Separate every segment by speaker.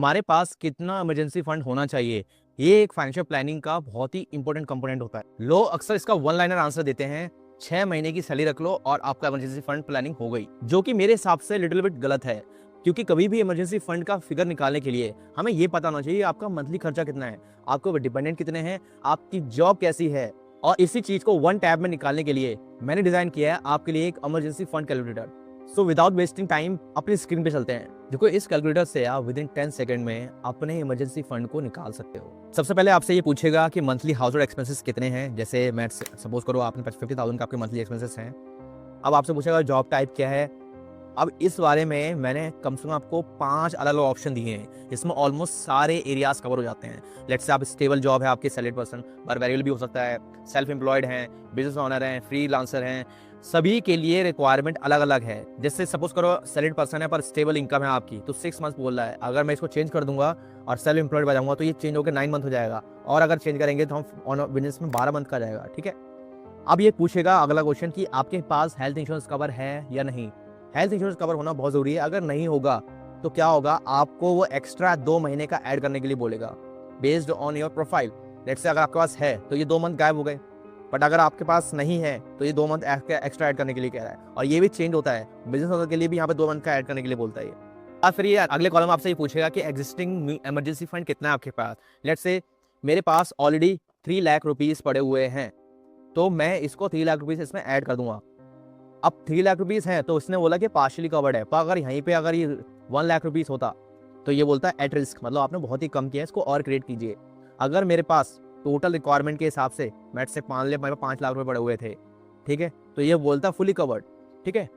Speaker 1: हमारे पास कितना emergency fund होना चाहिए, ये एक फाइनेंशियल प्लानिंग का बहुत ही इंपॉर्टेंट कंपोनेंट होता है। लोग अक्सर इसका वन लाइनर आंसर देते हैं, 6 महीने की सैलरी रख लो और आपका इमरजेंसी फंड प्लानिंग हो गई, जो कि मेरे हिसाब से लिटिल बिट गलत है। क्योंकि कभी भी इमरजेंसी फंड का फिगर निकालने के लिए हमें ये पता होना चाहिए आपका मंथली खर्चा कितना है, आपको डिपेंडेंट कितने हैं, आपकी जॉब कैसी है। और इसी चीज को वन टैब में निकालने के लिए मैंने डिजाइन किया है आपके लिए एक emergency fund calculator. So without wasting time अपनी स्क्रीन पे चलते हैं। देखो, इस कैलकुलेटर से आप विद इन 10 सेकंड में अपने इमरजेंसी फंड को निकाल सकते हो। सबसे पहले आपसे ये पूछेगा कि मंथली हाउस होल्ड एक्सपेंसेस कितने हैं। जैसे मैं सपोज करो आपने 50,000 का आपके मंथली एक्सपेंसेस हैं। अब आपसे पूछेगा जॉब टाइप क्या है। अब इस बारे में मैंने कम से कम आपको 5 अलग अलग ऑप्शन दिए हैं। इसमें ऑलमोस्ट सारे एरियाज कवर हो जाते हैं। लेट्स से आप स्टेबल जॉब है आपकी, सैलरीड पर्सन, पर वेरिएबल भी हो सकता है, सेल्फ एम्प्लॉयड हैं, बिजनेस ओनर हैं, फ्रीलांसर हैं, सभी के लिए रिक्वायरमेंट अलग अलग है। जैसे सपोज करो सैलरीड पर्सन है पर स्टेबल इनकम है आपकी, तो 6 मंथ बोल रहा है। अगर मैं इसको चेंज कर दूंगा और सेल्फ एम्प्लॉयड बजाऊंगा तो ये चेंज होकर 9 मंथ हो जाएगा, और अगर चेंज करेंगे तो हम ऑन बिजनेस में 12 मंथ का जाएगा। ठीक है। अब ये पूछेगा अगला क्वेश्चन कि आपके पास हेल्थ इंश्योरेंस कवर है या नहीं। हेल्थ इंश्योरेंस कवर होना बहुत जरूरी है। अगर नहीं होगा तो क्या होगा, आपको वो एक्स्ट्रा 2 महीने का ऐड करने के लिए बोलेगा based on your profile. Let's say अगर आपके पास है तो ये 2 मंथ गायब हो गए, बट अगर आपके पास नहीं है तो ये 2 मंथ एक्स्ट्रा ऐड करने के लिए कह रहा है। और ये भी चेंज होता है, बिजनेस ओनर के लिए भी यहाँ पे 2 मंथ का ऐड करने के लिए बोलता है ये। और फिर ये अगले कॉलम आपसे ये पूछेगा कि एग्जिस्टिंग इमरजेंसी फंड कितना है आपके पास। लेट्स से मेरे पास ऑलरेडी 3 लाख रुपीज पड़े हुए हैं, तो मैं इसको 3 लाख रुपीज इसमें ऐड कर दूंगा। अब 3 लाख रुपीज हैं तो इसने बोला कि पार्शियली कवर्ड है, पर अगर यहीं पे अगर ये 1 लाख रुपीज होता तो ये बोलता है एट रिस्क, मतलब आपने बहुत ही कम किया है, इसको और क्रिएट कीजिए। अगर मेरे पास टोटल रिक्वायरमेंट के हिसाब से मेरे से 5 लाख रुपए पड़े हुए थे, ठीक है, तो ये बोलता फुली कवर्ड। ठीक है,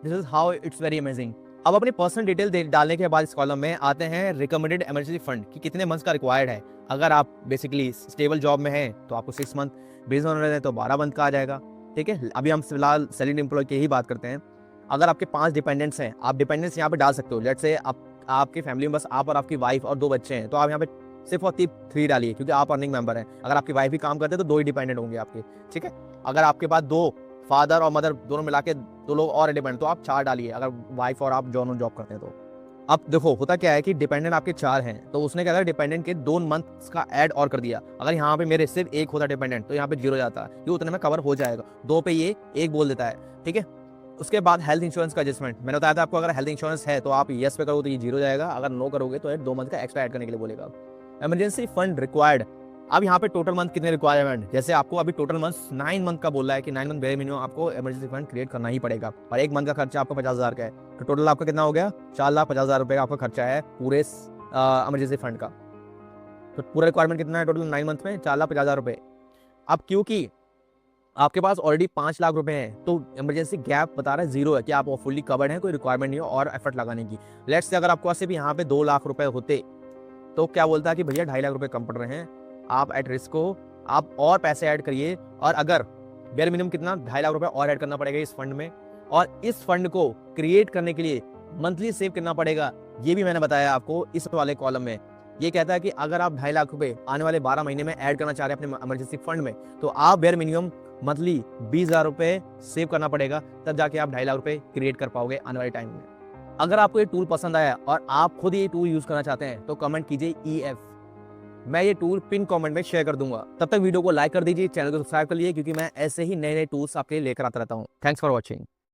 Speaker 1: this is how it's very amazing. अब अपनी पर्सनल डिटेल डालने के बाद इस कॉलम में आते हैं रिकमेंडेड इमरजेंसी फंड कि कितने मंथ्स का रिक्वायर्ड है। अगर आप बेसिकली स्टेबल जॉब में हैं तो आपको 6 मंथ, बिजनेस ओनर है तो 12 मंथ का आ जाएगा। ठीक है, अभी हम फिलहाल सैलरीड एम्प्लॉय की ही बात करते हैं। अगर आपके 5 डिपेंडेंट्स हैं, आप डिपेंडेंट्स यहाँ पे डाल सकते हो। लेट्स से आपकी फैमिली में बस आप और आपकी वाइफ और 2 बच्चे हैं, तो आप यहाँ पे सिर्फ और 3 डालिए, क्योंकि आप अर्निंग मेंबर हैं। अगर आपकी वाइफ भी काम करते हैं तो 2 ही डिपेंडेंट होंगे आपके। ठीक है, अगर आपके पास 2 फादर और मदर दोनों मिला के 2 लोग और डिपेंडेंट, तो आप 4 डालिए, अगर वाइफ और आप दोनों जॉब करते हैं तो। अब देखो होता क्या है कि डिपेंडेंट आपके 4 हैं, तो उसने क्या करा, डिपेंडेंट के 2 मंथ्स का ऐड और कर दिया। अगर यहाँ पे मेरे सिर्फ 1 होता डिपेंडेंट तो यहाँ पे 0 जाता है, ये उतने में कवर हो जाएगा। 2 पे ये 1 बोल देता है। ठीक है, उसके बाद हेल्थ इंश्योरेंस का एडजस्टमेंट मैंने बताया था आपको। अगर हेल्थ इंश्योरेंस है तो आप यस पे करोगे तो ये 0 जाएगा, अगर नो करोगे तो 2 मंथ का एक्स्ट्रा ऐड करने के लिए बोलेगा। इमरजेंसी फंड रिक्वायर्ड, अब यहाँ पे टोटल मंथ कितने रिक्वायरमेंट, जैसे आपको अभी टोटल मंथ 9 मंथ का बोल रहा है कि 9 मंथ वेरी मिनिमम आपको इमरजेंसी फंड क्रिएट करना ही पड़ेगा, और 1 मंथ का खर्चा आपको 50,000 का है, तो टोटल आपका कितना हो गया, 4,50,000 रुपए का आपका खर्चा है पूरे इमरजेंसी फंड का। तो पूरा रिक्वायरमेंट कितना है टोटल 9 मंथ में, 4,50,000 रुपए। अब क्योंकि आपके पास ऑलरेडी 5 लाख रुपए हैं तो इमरजेंसी गैप बता रहा है 0 है, कि आप फुल्ली कवर्ड हैं, कोई रिक्वायरमेंट नहीं हो और एफर्ट लगाने की। लेट्स से अगर आपके पास सिर्फ यहाँ पे 2 लाख रुपए होते तो क्या बोलता है कि भैया 2.5 लाख रुपए कम पड़ रहे हैं, आप एट रिस्क हो, आप और पैसे ऐड करिए। और अगर बेयर मिनिमम कितना, 2.5 लाख रुपए और ऐड करना पड़ेगा इस फंड में, और इस फंड को क्रिएट करने के लिए मंथली सेव करना पड़ेगा, ये भी मैंने बताया आपको इस वाले कॉलम में। ये कहता है कि अगर आप 2.5 लाख रुपए आने वाले 12 महीने में ऐड करना चाह रहे हैं अपने इमरजेंसी फंड में, तो आप बेयर मिनिमम मंथली 20,000 रुपए सेव करना पड़ेगा, तब जाके आप 2.5 लाख रुपए क्रिएट कर पाओगे आने वाले टाइम में। अगर आपको ये टूल पसंद आया और आप खुद ये टूल यूज करना चाहते हैं तो कमेंट कीजिए EF, मैं ये टूल पिन कमेंट में शेयर कर दूंगा। तब तक वीडियो को लाइक कर दीजिए, चैनल को सब्सक्राइब कर लीजिए, क्योंकि मैं ऐसे ही नए नए टूल्स आपके लिए लेकर आता रहता हूँ। Thanks for watching.